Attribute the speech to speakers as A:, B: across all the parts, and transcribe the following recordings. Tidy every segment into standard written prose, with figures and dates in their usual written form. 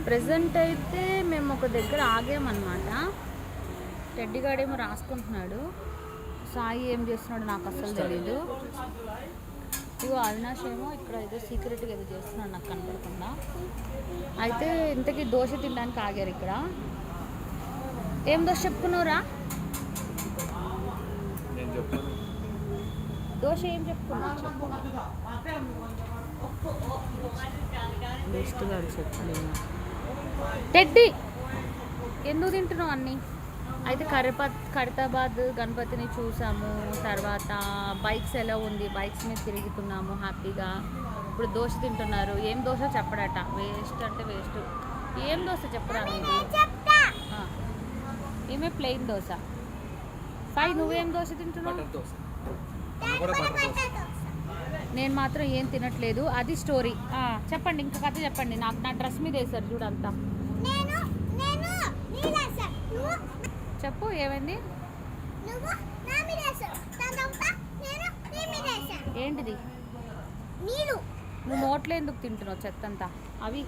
A: Present అయితే మేము ఒక దగ్గర ఆగామన్నమాట. టెడ్డిగాడేమో రాసుకుంటున్నాడు, సాయి ఏం చేస్తున్నాడు నాకు అసలు తెలీదు. ఇగో అవినాష్ ఏమో ఇక్కడ ఏదో సీక్రెట్గా ఏదో చేస్తున్నాడు నాకు కనపడకుండా. అయితే ఇంతకీ దోశ తినడానికి ఆగారు ఇక్కడ. ఏం దోశ చెప్పుకున్నావురా? దోశ ఏం చెప్పుకున్నావు? టెడ్డి ఎందుకు తింటున్నావు అన్నీ? అయితే ఖైరతాబాద్ గణపతిని చూసాము. తర్వాత బైక్స్ ఎలా ఉంది, బైక్స్ మీద తిరుగుతున్నాము హ్యాపీగా. ఇప్పుడు దోశ తింటున్నారు. ఏం దోశ చెప్పడట, వేస్ట్ అంటే వేస్ట్. ఏం దోశ చెప్పరా మీది? ఏమే ప్లెయిన్ దోశ. సాయి నువ్వేం దోశ తింటున్నావు? నేను మాత్రం ఏం తినట్లేదు. అది స్టోరీ. చెప్పండి, ఇంకా కథ చెప్పండి. నాకు నా డ్రెస్ మీద వేసారు చూడంతా. చెప్పు ఏమైంది? ఏంటిది? నువ్వు నోట్లో ఎందుకు తింటున్నావు చెత్తంతా? అవి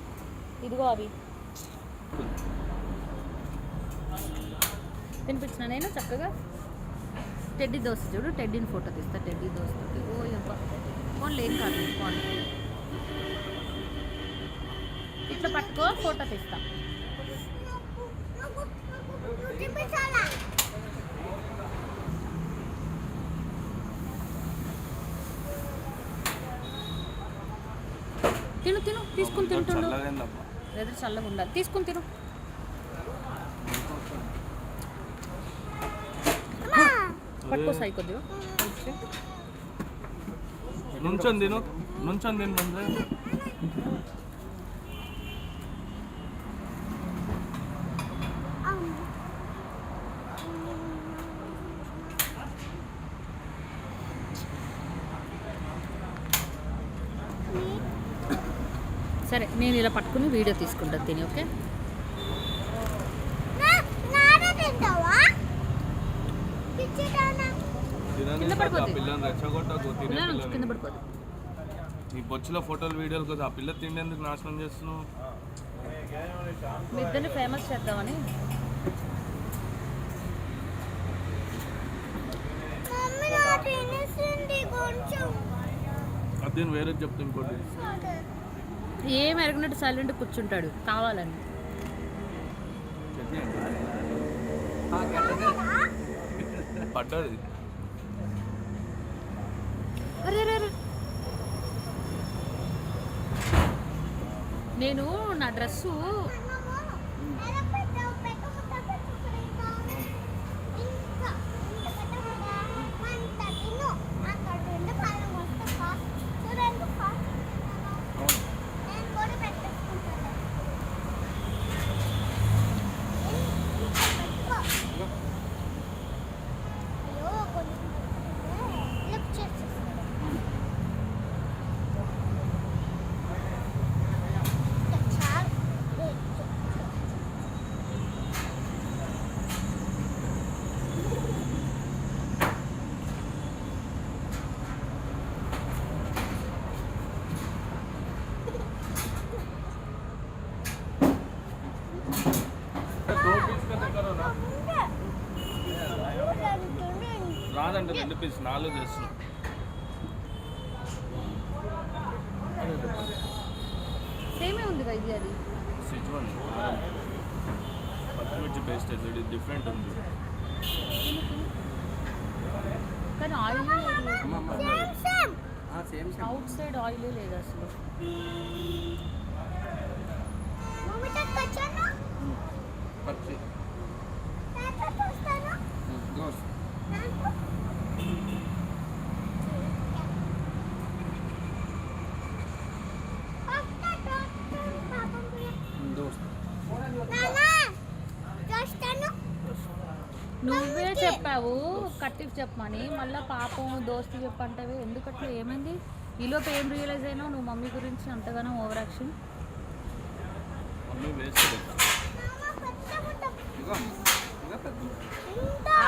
A: ఇదిగో అవి తినిపించిన నేను చక్కగా. టెడ్డీ దోశ చూడు, టెడ్డీని ఫోటో తీస్తా. టెడ్డీ దోశ తోటి ఓ ఫోన్ లేని కాదు, ఫోన్ ఇట్లా పట్టుకో, ఫోటో తీస్తా. తిను తిను, తీసుకుని తింటుండు. ఎదురు చల్లగా ఉండాలి, తీసుకుని తిను. పట్టుకో సాయి కొద్దిగా.
B: నుంచొని తిను, నుంచొని తిను.
A: సరే నేను ఇలా పట్టుకుని వీడియో తీసుకుంటాను తిని. ఓకే కింద పడిపోతుంది.
B: నీ బొచ్చులో ఫోటోలు వీడియోలు కదా, ఆ పిల్ల తిండి ఎందుకు నాశనం చేస్తున్నావు?
A: మీ ఇద్దరిని ఫేమస్ చేద్దామని.
B: అదే వేరే చెప్తా. ఇంకోటి
A: ఏం ఎరగనట్టు సైలెంట్ కూర్చుంటాడు కావాలని.
B: పడ్డది.
A: నేను నా డ్రెస్సు
B: రాదంటే 2 పీస్ 4 చేస్తున్నాం.
A: సేమే ఉంది కదా ఇది. అది
B: సిజ్వన్ పచ్చిమిర్చి పేస్ట్ ఇది డిఫరెంట్ ఉంది
A: కానీ ఆయిల్ అవుట్ సైడ్ ఆయిలే లేదు అసలు. నువ్వే చెప్పావు కట్టిఫ్ చెప్పమని, మళ్ళీ పాపం దోస్తు చెప్పంటావే ఎందుకట్లా? ఏమైంది ఈలోపు? ఏం రియలైజ్ అయినావు నువ్వు మమ్మీ గురించి అంతగానో ఓవర్ యాక్షన్?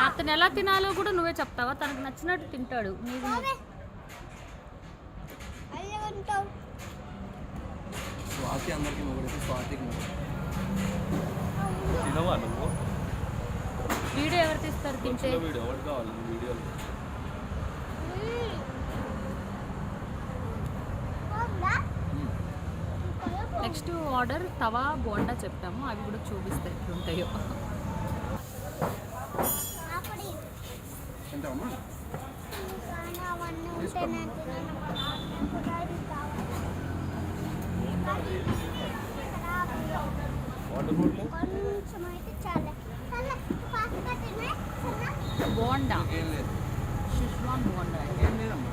A: అతను ఎలా తినాలో కూడా నువ్వే చెప్తావా? తనకు నచ్చినట్టు తింటాడు. నీకు
C: స్వాతి అందరికి స్వాతికి
B: తినవా నువ్వు
A: వీడియో ఎవరు తీస్తారు తింటే
B: బొచ్చులో వీడియో ఎవరు కావాలి వీడియోలో
A: నెక్స్ట్ ఆర్డర్ తవా బోండా చెప్పాము అవి కూడా చూపిస్తే ఎట్లుంటాయో
C: తింటావమ్మా
B: వాటర్ బాటిల్
A: బోండా
C: ఏం లేదు
A: షిష్వాన్ బోండా
C: ఏం లేదమ్మా